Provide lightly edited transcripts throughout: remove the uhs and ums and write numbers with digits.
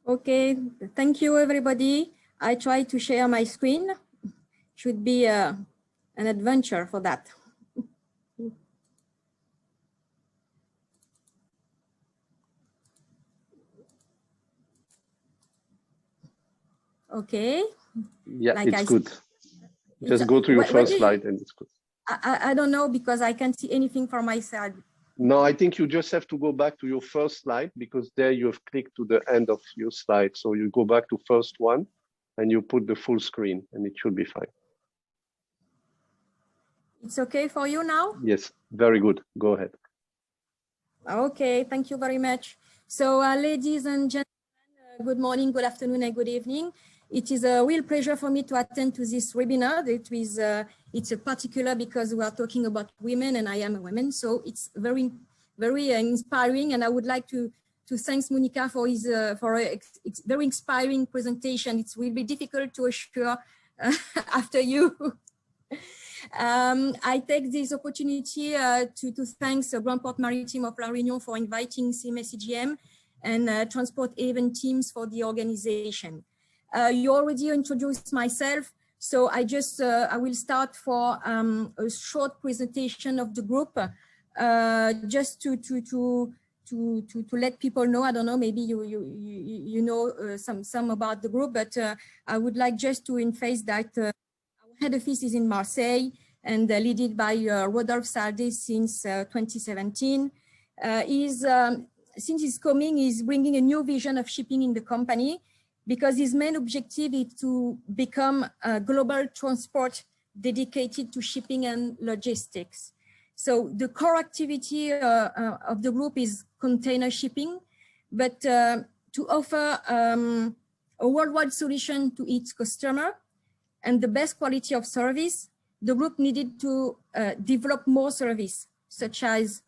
Okay, thank you, everybody. I try to share my screen. Should be an adventure for that. Okay. Yeah, like it's good. Just go to your first slide and it's good. I don't know because I can't see anything from my side. No, I think you just have to go back to your first slide because there you have clicked to the end of your slide. So you go back to first one and you put the full screen and it should be fine. It's okay for you now? Yes, very good. Go ahead. Okay, thank you very much. So ladies and gentlemen, good morning, good afternoon, and good evening. It is a real pleasure for me to attend to this webinar. It's a particular because we are talking about women and I am a woman. So it's very, very inspiring. And I would like to thank Monica for a very inspiring presentation. It will be difficult to assure after you. I take this opportunity to thank the Grand Port Maritime of La Réunion for inviting CMA CGM and Transport Event teams for the organization. You already introduced myself, so I will start for a short presentation of the group, just to let people know. I don't know, maybe you know some about the group, but I would like just to emphasize that our head office is in Marseille and led by Rodolphe Salde since 2017. Since he's coming, he's bringing a new vision of shipping in the company, because his main objective is to become a global transport dedicated to shipping and logistics. So the core activity of the group is container shipping, but to offer a worldwide solution to its customer and the best quality of service, the group needed to develop more service, such as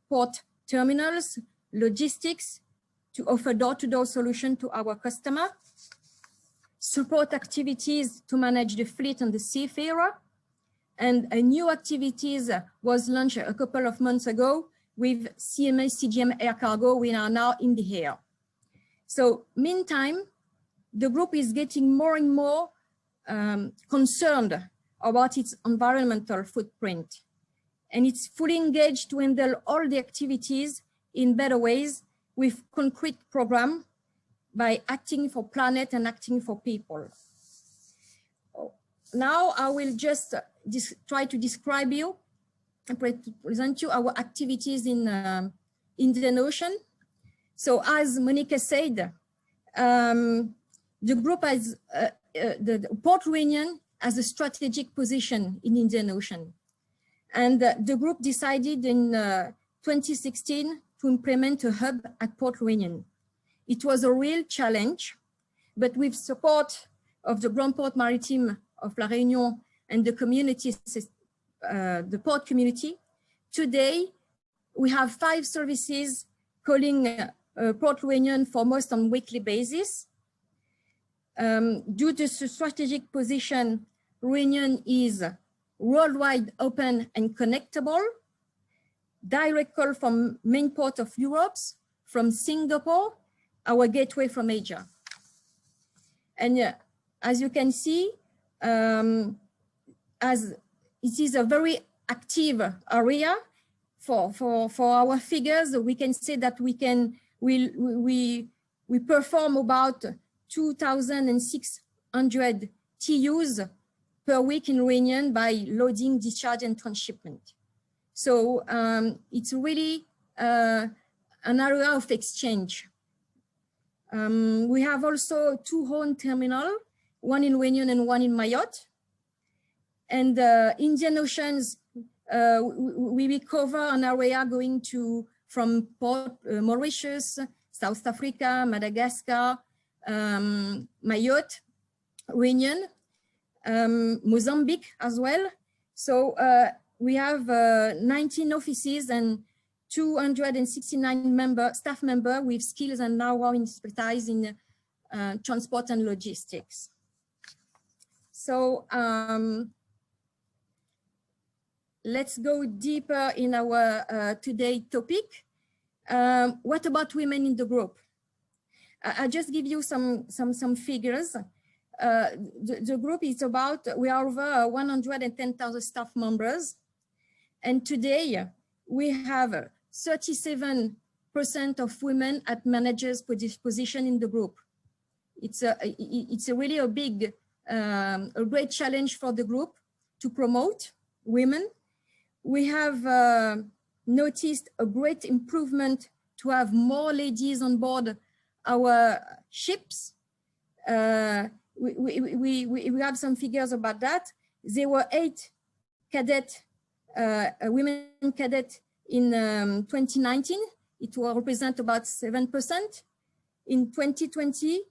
port terminals, logistics, to offer door-to-door solution to our customer, support activities to manage the fleet and the seafarer, and a new activities was launched a couple of months ago with CMA CGM Air Cargo. We are now in the air. So meantime, the group is getting more and more concerned about its environmental footprint, and it's fully engaged to handle all the activities in better ways with concrete program by acting for planet and acting for people. Now I will just try to describe you and present you our activities in the Indian Ocean. So as Monica said, the group has the Port Réunion has a strategic position in Indian Ocean. And the group decided in 2016 to implement a hub at Port Réunion. It was a real challenge, but with support of the Grand Port Maritime of La Réunion and the community, the port community, today we have 5 services calling Port Réunion for most on weekly basis. Due to the strategic position, Réunion is worldwide open and connectable, direct call from main port of Europe, from Singapore, our gateway from Asia. And as you can see, as it is a very active area for our figures, we can say that we perform about 2,600 TUs per week in Réunion by loading, discharge, and transshipment. So it's really an area of exchange. We have also 2 own terminals, one in Réunion and one in Mayotte. And Indian Oceans, we cover an area going from Port Mauritius, South Africa, Madagascar, Mayotte, Réunion, Mozambique as well. So we have 19 offices and 269 staff members with skills and know-how in expertise in transport and logistics. So let's go deeper in our today's topic. What about women in the group? I just give you some figures. The group is about, we are over 110,000 staff members. And today we have 37% of women at managers position in the group. It's a really a big, a great challenge for the group to promote women. We have noticed a great improvement to have more ladies on board our ships. We have some figures about that. There were 8 cadet, women cadet in 2019. It will represent about 7%. In 2020,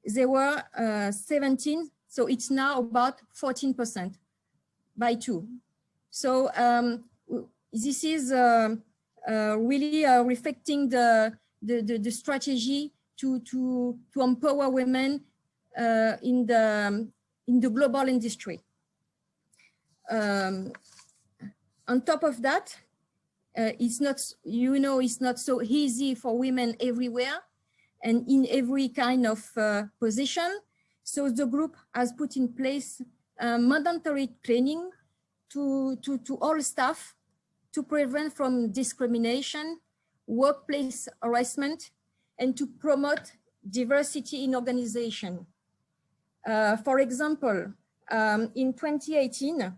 there were 17. So it's now about 14% by 2. So this is really reflecting the strategy to empower women in the global industry. On top of that, it's not, it's not so easy for women everywhere and in every kind of position. So the group has put in place mandatory training to all staff to prevent from discrimination, workplace harassment, and to promote diversity in organization. For example, in 2018,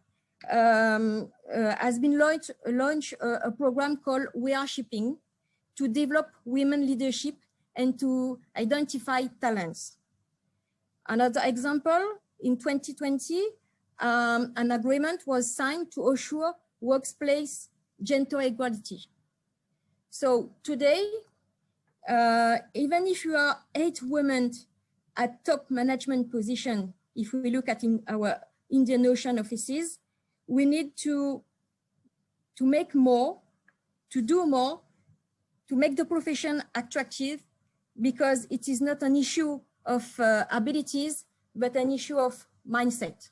has been launched a program called We Are Shipping to develop women leadership and to identify talents. Another example, in 2020, an agreement was signed to assure workplace gender equality. So today, even if you are 8 women at top management position, if we look at in our Indian Ocean offices, we need to make more, to do more, to make the profession attractive, because it is not an issue of abilities, but an issue of mindset.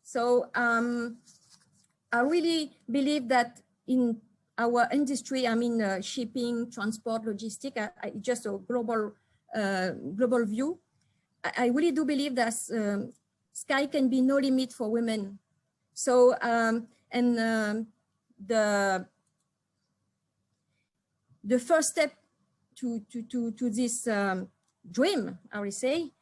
So I really believe that in our industry, I mean shipping, transport, logistics, just a global view, I really do believe that sky can be no limit for women. So the first step to this dream, I would say,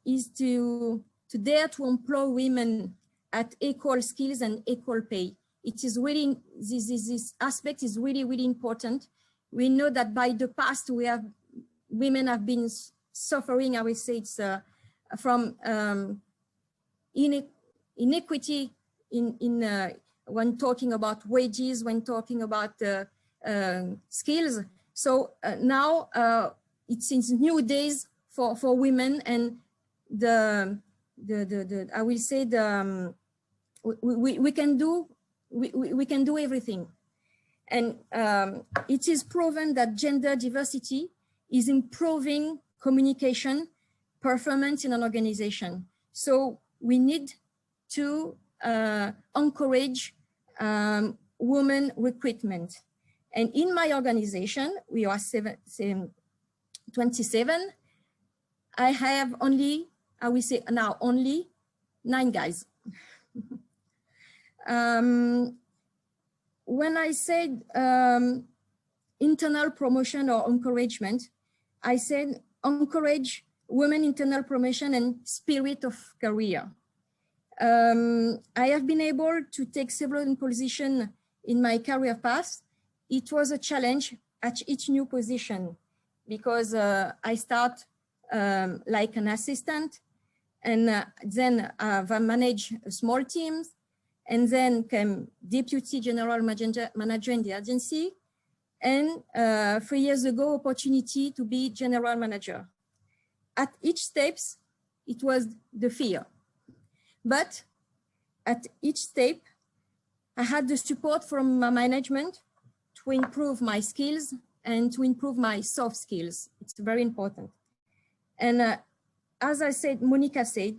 is to dare to employ women at equal skills and equal pay. It is really, this aspect is really, really important. We know that by the past, women have been suffering, I would say, it's from inequity when talking about wages, when talking about skills. So now it's new days for women, and I will say we can do everything, and it is proven that gender diversity is improving communication performance in an organization. So we need to encourage women recruitment. And in my organization, we are 27. I have only, I will say now, only 9 guys. When I said internal promotion or encouragement, I said encourage women internal promotion and spirit of career. I have been able to take several positions in my career path. It was a challenge at each new position, because I start like an assistant, and then I've managed small teams, and then came deputy general manager in the agency, and 3 years ago, opportunity to be general manager. At each steps, it was the fear. But at each step, I had the support from my management to improve my skills and to improve my soft skills. It's very important. And as I said, Monica said,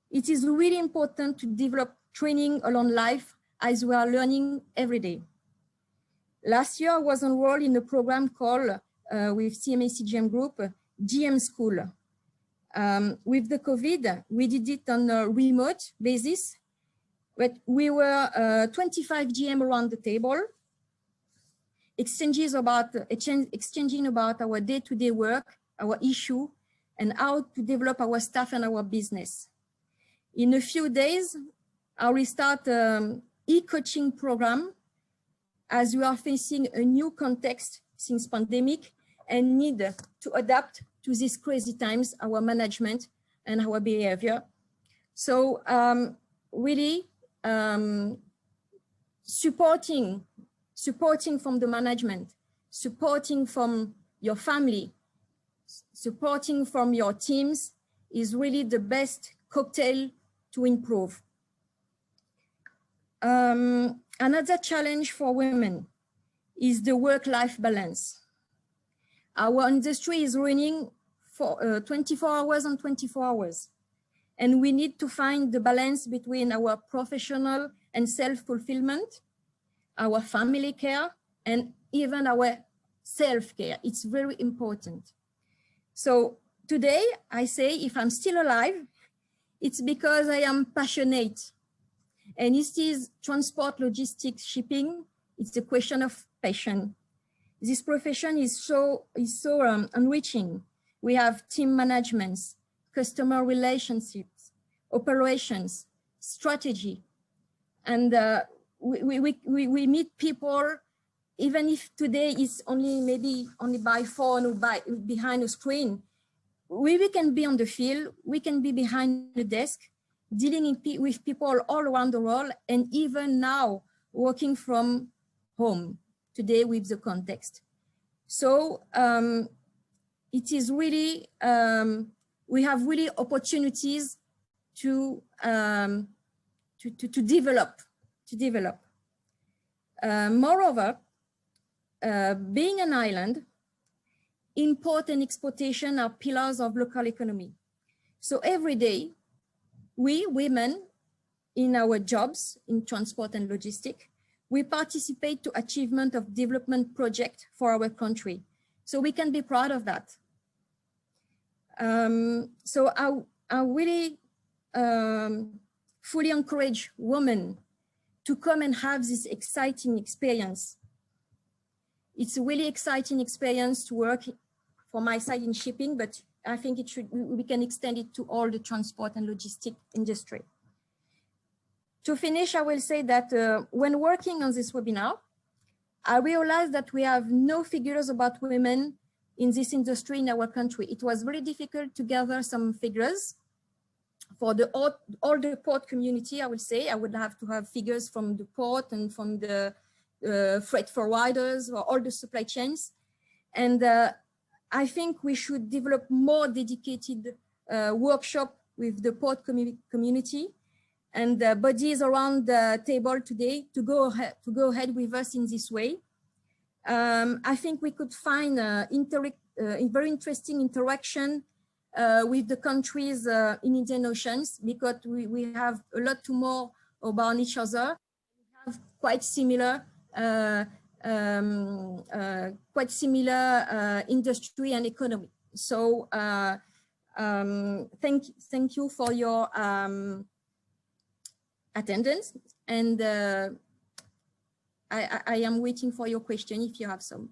it is really important to develop training along life as we are learning every day. Last year, I was enrolled in a program called with CMA CGM Group, GM school. With the COVID, we did it on a remote basis, but we were 25 GM around the table, exchanging about our day-to-day work, our issue, and how to develop our staff and our business. In a few days, I will start e-coaching program as we are facing a new context since pandemic and need to adapt to these crazy times, our management and our behavior. So really supporting from the management, supporting from your family, supporting from your teams is really the best cocktail to improve. Another challenge for women is the work-life balance. Our industry is running for 24 hours on 24 hours. And we need to find the balance between our professional and self-fulfillment, our family care, and even our self-care. It's very important. So today I say, if I'm still alive, it's because I am passionate. And it is transport, logistics, shipping. It's a question of passion. This profession is so enriching. We have team management, customer relationships, operations, strategy, and we meet people. Even if today is maybe only by phone or behind a screen, we can be on the field. We can be behind the desk, dealing with people all around the world, and even now working from home today with the context. So it is really, we have really opportunities to develop. Moreover, being an island, import and exportation are pillars of local economy. So every day, we women in our jobs in transport and logistics, we participate to achievement of development project for our country. So we can be proud of that. So I really fully encourage women to come and have this exciting experience. It's a really exciting experience to work for my side in shipping, but I think we can extend it to all the transport and logistic industry. To finish, I will say that when working on this webinar, I realized that we have no figures about women in this industry in our country. It was very difficult to gather some figures for all the port community. I would say I would have to have figures from the port and from the freight forwarders or all the supply chains. And I think we should develop more dedicated workshop with the port community and the bodies around the table today to go ahead with us in this way. I think we could find a very interesting interaction with the countries in Indian Oceans, because we have a lot to know about each other. We have quite similar industry and economy. So thank you for your attendance, and I am waiting for your question if you have some.